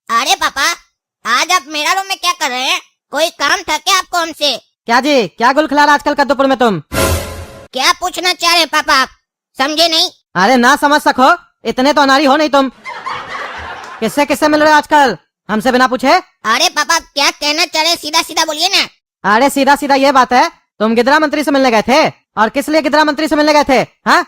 अरे पापा, आज आप मेरा रूम में क्या कर रहे हैं? कोई काम था क्या आपको हमसे? क्या जी, क्या गुल खिला रहा आजकल कद्दूपुर में तुम? क्या पूछना चाह रहे हैं पापा आप? समझे नहीं? अरे ना समझ सको, इतने तो अनारी हो नहीं तुम। किससे किससे मिल रहे हो आजकल, हमसे बिना पूछे? अरे पापा, क्या कहना चाह रहे हैं? सीधा सीधा बोलिए ना। अरे सीधा सीधा ये बात है, तुम गिदरा मंत्री से मिलने गए थे। और किस लिए गिदरा मंत्री से मिलने गए थे? हाँ,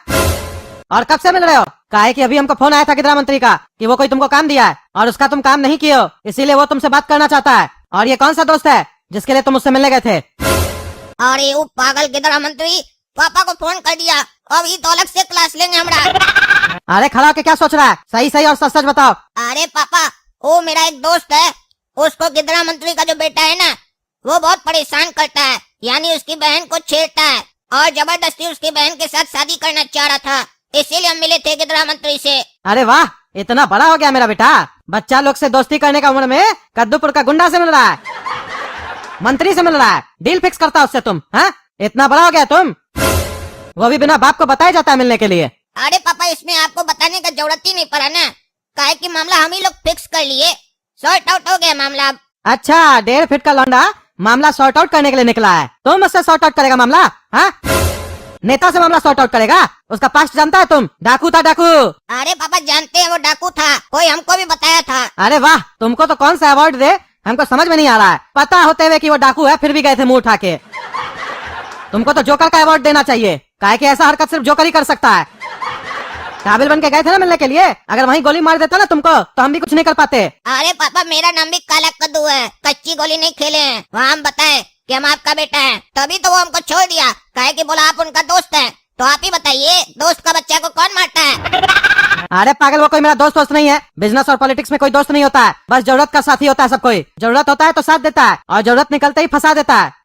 और कब से मिल रहे हो? काहे कि अभी हमको फोन आया था गिदरा मंत्री का कि वो कोई तुमको काम दिया है और उसका तुम काम नहीं किए हो, इसीलिए वो तुमसे बात करना चाहता है। और ये कौन सा दोस्त है जिसके लिए तुम उससे मिलने गए थे? अरे वो पागल गिदड़ा मंत्री पापा को फोन कर दिया, अब ये तो अलग से क्लास लेंगे हमरा। अरे खड़ा होके क्या सोच रहा है? सही सही और सच सच बताओ। अरे पापा, वो मेरा एक दोस्त है, उसको गिदड़ा मंत्री का जो बेटा है ना, वो बहुत परेशान करता है, यानी उसकी बहन को छेड़ता है और जबरदस्ती उसकी बहन के साथ शादी करना चाह रहा था, इसीलिए हम मिले थे गिदड़ा मंत्री से। अरे वाह, इतना बड़ा हो गया मेरा बेटा, बच्चा लोग से दोस्ती करने का उम्र में कद्दूपुर का गुंडा से मिल रहा है, मंत्री से मिल रहा है, डील फिक्स करता उससे तुम। हाँ, इतना बड़ा हो गया तुम, वो भी बिना बाप को बताया जाता है मिलने के लिए। अरे पापा, इसमें आपको बताने का जरूरत ही नहीं पड़ा ना, काहे कि मामला हम ही लोग फिक्स कर लिए, सॉर्ट आउट हो गया मामला अब। अच्छा, 1.5 फीट का लौंडा मामला सॉर्ट आउट करने के लिए निकला है, तुम मुझसे सॉर्ट आउट करेगा मामला? हाँ, नेता से मामला सॉर्ट आउट करेगा? उसका पास्ट जानता है तुम? डाकू था डाकू। अरे पापा, जानते हैं वो डाकू था, कोई हमको भी बताया था। अरे वाह, तुमको तो कौन सा अवार्ड दे हमको समझ में नहीं आ रहा है। पता होते हुए कि वो डाकू है फिर भी गए थे मुंह उठा के। तुमको तो जोकर का अवार्ड देना चाहिए, काहे कि ऐसा हरकत सिर्फ जोकर ही कर सकता है। काबिल बन के गए थे ना मिलने के लिए, अगर वहीं गोली मार देता ना तुमको तो हम भी कुछ नहीं कर पाते। अरे पापा, मेरा नाम भी काला कद्दू है, कच्ची गोली नहीं खेले हैं। वहाँ हम बताए कि हम आपका बेटा है, तभी तो वो हमको छोड़ दिया, काहे कि बोला आप उनका दोस्त है। तो आप ही बताइए, दोस्त का बच्चा को कौन मारता है? अरे पागल, वो कोई मेरा दोस्त नहीं है। बिजनेस और पॉलिटिक्स में कोई दोस्त नहीं होता है, बस जरूरत का साथी होता है। सब कोई जरूरत होता है तो साथ देता है और जरूरत निकलते ही फंसा देता है।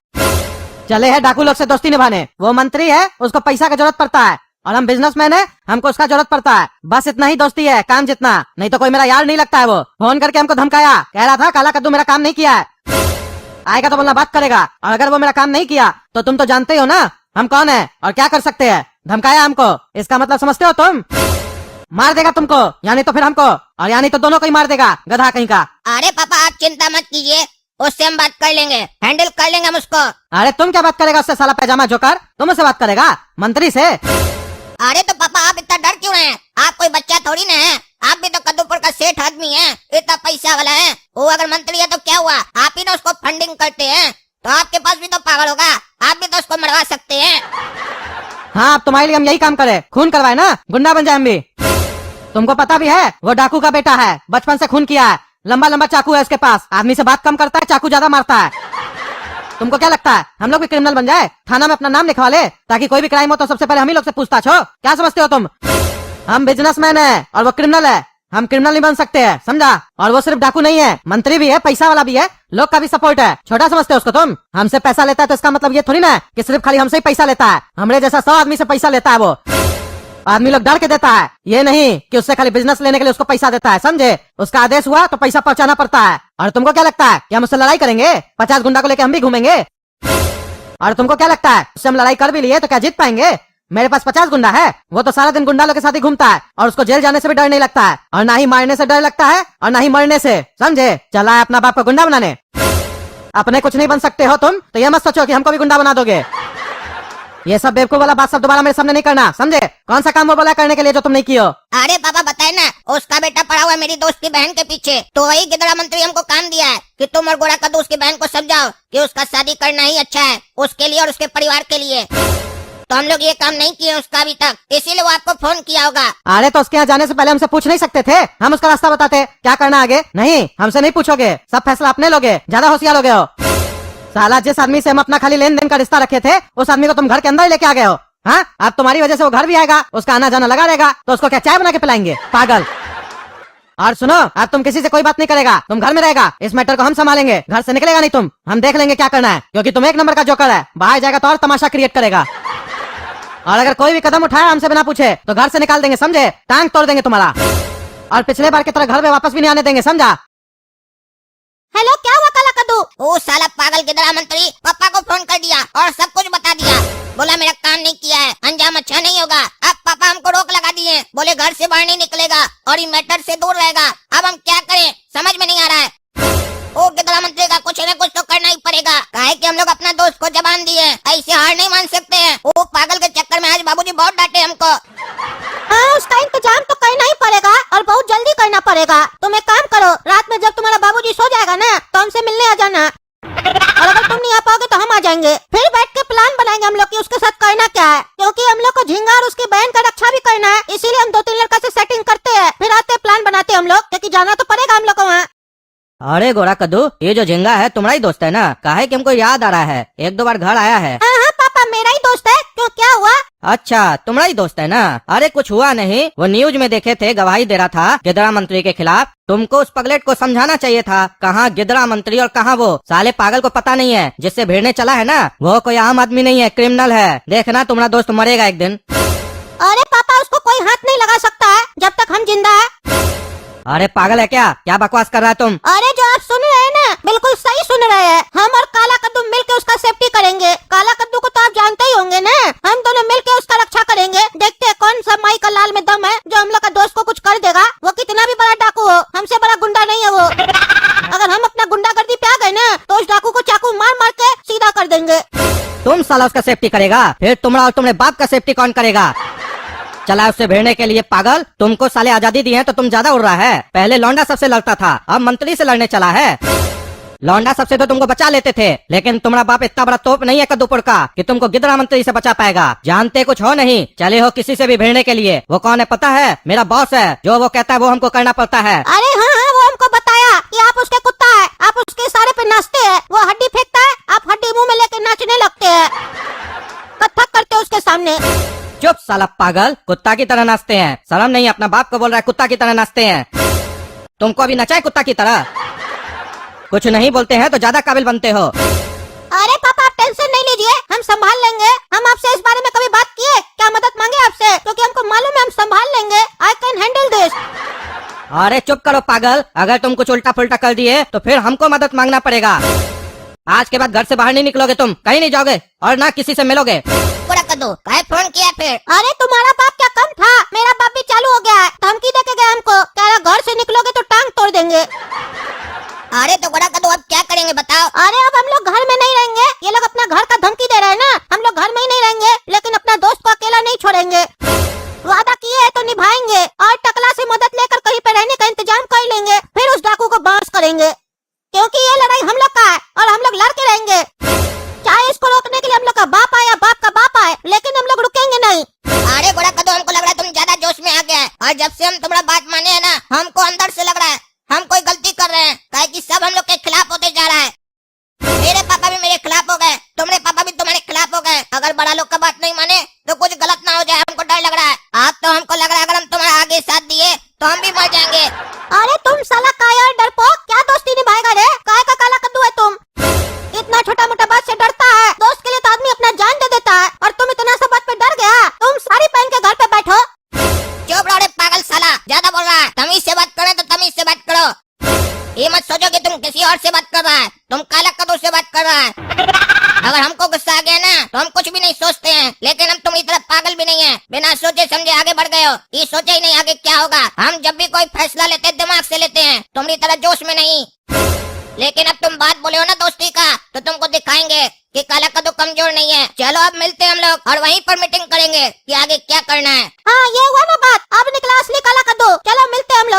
चले है डाकू लोग से दोस्ती निभाने, वो मंत्री है उसको पैसा का जरूरत पड़ता है और हम बिजनेसमैन है हमको उसका जरूरत पड़ता है। बस इतना ही दोस्ती है, काम जितना, नहीं तो कोई मेरा यार नहीं लगता है। वो फोन करके हमको धमकाया, कह रहा था काला कद्दू मेरा काम नहीं किया है, आएगा तो बोलना बात करेगा, और अगर वो मेरा काम नहीं किया तो तुम तो जानते हो ना हम कौन है और क्या कर सकते हैं। धमकाया हमको, इसका मतलब समझते हो तुम? मार देगा तुमको, यानी तो फिर हमको, और यानी तो दोनों को ही मार देगा, गधा कहीं का। अरे पापा, आप चिंता मत कीजिए, उससे हम बात कर लेंगे, हैंडल कर लेंगे हम उसको। अरे तुम क्या बात करेगा उससे, साला पैजामा जोकर? तुम उससे बात करेगा, मंत्री से? अरे तो पापा, आप इतना डर क्यों रहे हैं? आप कोई बच्चा थोड़ी ना है, आप भी तो कद्दूपुर का सेठ आदमी है, इतना पैसा वाला है। वो अगर मंत्री है तो क्या हुआ, आप ही ना उसको फंडिंग करते हैं, तो आपके पास भी तो पावर होगा, आप भी तो उसको मरवा सकते हैं। हाँ, अब तुम्हारे लिए हम यही काम करे, खून करवाए ना, गुंडा बन जाए हम भी। तुमको पता भी है वो डाकू का बेटा है, बचपन से खून किया है, लंबा लंबा चाकू है उसके पास, आदमी से बात कम करता है, चाकू ज्यादा मारता है। तुमको क्या लगता है हम लोग भी क्रिमिनल बन जाए, थाना में अपना नाम लिखवा ले, ताकि कोई भी क्राइम हो तो सबसे पहले हम ही लोग से पूछताछ हो? क्या समझते हो तुम? हम बिजनेसमैन है और वो क्रिमिनल है, हम क्रिमिनल नहीं बन सकते हैं, समझा? और वो सिर्फ डाकू नहीं है, मंत्री भी है, पैसा वाला भी है, लोग का भी सपोर्ट है। छोटा समझते हो उसको तुम? हमसे पैसा लेता है तो इसका मतलब ये थोड़ी ना है कि सिर्फ खाली हमसे ही पैसा लेता है, हमरे जैसा 100 आदमी से पैसा लेता है। वो आदमी लोग डर के देता है, ये नहीं कि उससे खाली बिजनेस लेने के लिए उसको पैसा देता है, समझे? उसका आदेश हुआ तो पैसा पहुंचाना पड़ता है। और तुमको क्या लगता है कि हम उससे लड़ाई करेंगे? 50 गुंडा को लेकर हम भी घूमेंगे? और तुमको क्या लगता है उससे हम लड़ाई कर भी लिए तो क्या जीत पाएंगे? मेरे पास 50 गुंडा है, वो तो सारा दिन गुंडा लोग के साथ ही घूमता है और उसको जेल जाने से भी डर नहीं लगता है, और ना ही मारने से डर लगता है और ना ही मरने से, समझे? चला है अपना बाप को गुंडा बनाने। अपने कुछ नहीं बन सकते हो तुम तो ये मत सोचो कि हमको भी गुंडा बना दोगे। ये सब बेवकूफ वाला बात सब दोबारा मेरे सामने नहीं करना, समझे? कौन सा काम वो बोला करने के लिए जो तुम नहीं कियो? अरे पापा, बताए ना, उसका बेटा पड़ा हुआ है मेरी दोस्त की बहन के पीछे, तो वही गिदड़ा मंत्री हमको काम दिया है कि तुम और गोरा कद्दू उसकी बहन को समझाओ कि उसका शादी करना ही अच्छा है उसके लिए और उसके परिवार के लिए। तो हम लोग ये काम नहीं किए उसका अभी तक, इसीलिए वो आपको फोन किया होगा। अरे तो उसके यहाँ जाने से पहले हमसे पूछ नहीं सकते थे? हम उसका रास्ता बताते क्या करना आगे। नहीं, हमसे नहीं पूछोगे, सब फैसला अपने लोगे, ज्यादा होशियार हो गए हो। साला, जिस आदमी से हम अपना खाली लेन देन का रिश्ता रखे थे उस आदमी को तुम घर के अंदर ही लेके आ गए हो। हाँ, अब तुम्हारी वजह से वो घर भी आएगा, उसका आना जाना लगा रहेगा, तो उसको क्या चाय बना के पिलाएंगे, पागल? और सुनो, अब तुम किसी से कोई बात नहीं करेगा, तुम घर में रहेगा, इस मैटर को हम संभालेंगे, घर से निकलेगा नहीं तुम, हम देख लेंगे क्या करना है, क्योंकि तुम एक नंबर का जोकर है, बाहर जाएगा तो और तमाशा क्रिएट करेगा। और अगर कोई भी कदम उठाया हमसे बिना पूछे तो घर से निकाल देंगे, समझे? टांग तोड़ देंगे तुम्हारा, और पिछले बार की तरह घर में वापस भी नहीं आने देंगे, समझा? हेलो, क्या हुआ काला कद्दू? वो साला पागल गिदड़ा मंत्री पापा को फोन कर दिया और सब कुछ बता दिया। बोला मेरा काम नहीं किया है, अंजाम अच्छा नहीं होगा। अब पापा हमको रोक लगा दिए, बोले घर से बाहर नहीं निकलेगा और ये मैटर से दूर रहेगा। अब हम क्या करें, समझ में नहीं आ रहा है। ओ गिदड़ा मंत्री का कुछ न कुछ तो करना ही पड़ेगा, काहे कि हम लोग अपना दोस्त को जबान दिए, ऐसे हार नहीं मान सकते हैं। वो पागल के चक्कर में आज बाबूजी बहुत डांटे हमको। हाँ, उसका इंतजाम तो करना ही पड़ेगा और बहुत जल्दी करना पड़ेगा। तुम एक काम करो, रात में जब तुम्हारा बाबूजी सो जाएगा ना तो हमसे मिलने आ जाना, और अगर तुम नहीं आ पाओगे तो हम आ जाएंगे। फिर बैठ के प्लान बनाएंगे हम लोग कि उसके साथ करना क्या है, क्योंकि हम लोग को झींगा और उसकी बहन का रक्षा भी करना है। इसीलिए हम 2-3 लड़का से सेटिंग करते हैं, फिर आते प्लान बनाते हम लोग, क्योंकि जाना तो पड़ेगा हम लोग को वहाँ। अरे गोरा कद्दू, ये जो झिंगा है तुम्हारा ही दोस्त है ना? काहे कि हमको याद आ रहा है, 1-2 बार घर आया है। हाँ पापा, मेरा ही दोस्त है। क्यों, क्या हुआ? अच्छा, तुम्हारा ही दोस्त है ना? अरे कुछ हुआ नहीं, वो न्यूज में देखे थे, गवाही दे रहा था गिदड़ा मंत्री के खिलाफ। तुमको उस पगलेट को समझाना चाहिए था, कहाँ गिदड़ा मंत्री और कहाँ वो साले पागल को पता नहीं है जिससे भिड़ने चला है ना, वो कोई आम आदमी नहीं है, क्रिमिनल है। देखना तुम्हारा दोस्त मरेगा एक दिन। अरे पापा, उसको कोई हाथ नहीं लगा सकता है जब तक हम जिंदा है। अरे पागल है क्या बकवास कर रहा है तुम? अरे जो आप सुन रहे हैं ना, बिल्कुल सही सुन रहे हैं। हम और काला कद्दू मिलकर उसका सेफ्टी करेंगे। काला कद्दू को तो आप जानते ही होंगे ना, हम दोनों मिलकर उसका रक्षा करेंगे। देखते हैं कौन सा माई का लाल में दम है जो हम लोग का दोस्त को कुछ कर देगा। वो कितना भी बड़ा डाकू हो, हमसे बड़ा गुंडा नहीं है वो। अगर हम अपना गुंडागर्दी पे आ गए ना तो उस डाकू को चाकू मार मार के सीधा कर देंगे। तुम साला उसका सेफ्टी करेगा, फिर तुम्हारा और तुम्हारे बाप का सेफ्टी कौन करेगा? चला उससे भिड़ने के लिए पागल, तुमको साले आजादी दी है तो तुम ज्यादा उड़ रहा है। पहले लौंडा सबसे लड़ता था, अब मंत्री से लड़ने चला है। लौंडा सबसे तो तुमको बचा लेते थे, लेकिन तुम्हारा बाप इतना बड़ा तोप नहीं है कद्दूपुर का कि तुमको गिदड़ा मंत्री से बचा पाएगा। जानते कुछ हो नहीं, चले हो किसी से भी भिड़ने के लिए। वो कौन है पता है? मेरा बॉस है, जो वो कहता है वो हमको करना पड़ता है। अरे हाँ, वो हमको बताया कि आप उसके कुत्ता है, आप उसके सारे पे नाचते हैं। वो हड्डी फेंकता है, आप हड्डी मुंह में लेके नाचने लगते हैं, कथक करते उसके सामने। चुप साला पागल, कुत्ता की तरह नाचते हैं? शर्म नहीं, अपना बाप को बोल रहा है कुत्ता की तरह नाचते हैं। तुमको अभी नचाए कुत्ता की तरह? कुछ नहीं बोलते हैं तो ज्यादा काबिल बनते हो। अरे पापा, आप टेंशन नहीं लीजिए, हम संभाल लेंगे। हम आपसे इस बारे में कभी बात किए क्या, मदद मांगे आपसे? क्योंकि हमको मालूम है हम संभाल लेंगे। I can handle this. अरे चुप करो पागल, अगर तुम कुछ उल्टा पुल्टा कर दिए तो फिर हमको मदद मांगना पड़ेगा। आज के बाद घर से बाहर नहीं निकलोगे, तुम कहीं नहीं जाओगे और ना किसी से मिलोगे। काहे फोन किया फिर? अरे तुम्हारा बाप क्या कम था, मेरा बाप भी चालू हो गया है। धमकी देके गया हमको, कह रहा घर से निकलोगे तो टांग तोड़ देंगे। अरे तो गोरा कद्दू, अब क्या करेंगे बताओ? अरे अब हम लोग घर में नहीं रहेंगे, ये लोग अपना घर का धमकी दे रहे हैं ना। हम लोग घर में ही नहीं रहेंगे, लेकिन अपना दोस्त को अकेला नहीं छोड़ेंगे। वादा किए है तो निभाएंगे, और टकला से मदद लेकर कहीं पे रहने का इंतजाम कर लेंगे। फिर उस डाकू को बांस करेंगे, क्योंकि ये लड़ाई हम लोग का है और हम लोग लड़ के रहेंगे। चाहे इसको रोकने के लिए हम लोग का बाप आए या बाप का बाप आए, लेकिन हम लोग रुकेंगे नहीं। अरे गोरा कद्दू, हमको लग रहा है तुम ज्यादा जोश में आ गए हैं, और जब से हम तुम्हारा बात माने है ना, हमको अंदर से लग रहा है हम कोई गलती कर रहे हैं, काहे कि सब हम लोग के खिलाफ होते जा रहा है। मेरे पापा भी मेरे खिलाफ हो गए, तुम्हारे पापा भी तुम्हारे खिलाफ हो गए। अगर बड़ा लोग का बात नहीं माने तो कुछ गलत ना हो जाए, हमको डर लग रहा है। अब तो हमको लग रहा है अगर हम तुम्हारे आगे साथ दिए तो हम भी मर जाएंगे। अरे तुम साला काया डरपोक, क्या दोस्ती निभाएगा रे? काय का काला कद्दू है तुम? इतना छोटा मोटा बात से डरता है? दोस्त के लिए तो आदमी अपना जान दे देता है, और तुम इतना सब बात पे डर गया। तुम साड़ी पहन के घर पे बैठो। चुप रहो रे पागल साला, ज्यादा बोल रहा है। तमीज से बात करे तो तमीज से बात करो। ये मत सोचो कि तुम किसी और से बात कर रहा है, तुम काला कद्दू से बात कर रहा है। अगर हमको गुस्सा आ गया ना तो हम कुछ भी नहीं सोचते हैं, लेकिन हम तुम्हारी तरह पागल भी नहीं है। बिना सोचे समझे आगे बढ़ गए हो, ये सोचे ही नहीं आगे क्या होगा। हम जब भी कोई फैसला लेते हैं दिमाग से लेते हैं, तुम्हारी तरह जोश में नहीं। लेकिन अब तुम बात बोले हो ना दोस्ती का, तो तुमको दिखाएंगे कि काला कद्दू कमजोर नहीं है। चलो अब मिलते हैं हम लोग और वहीं पर मीटिंग करेंगे कि आगे क्या करना है। हाँ, ये हुआ ना बात, अब निकला असली काला कद्दू। चलो मिलते हैं हम लोग।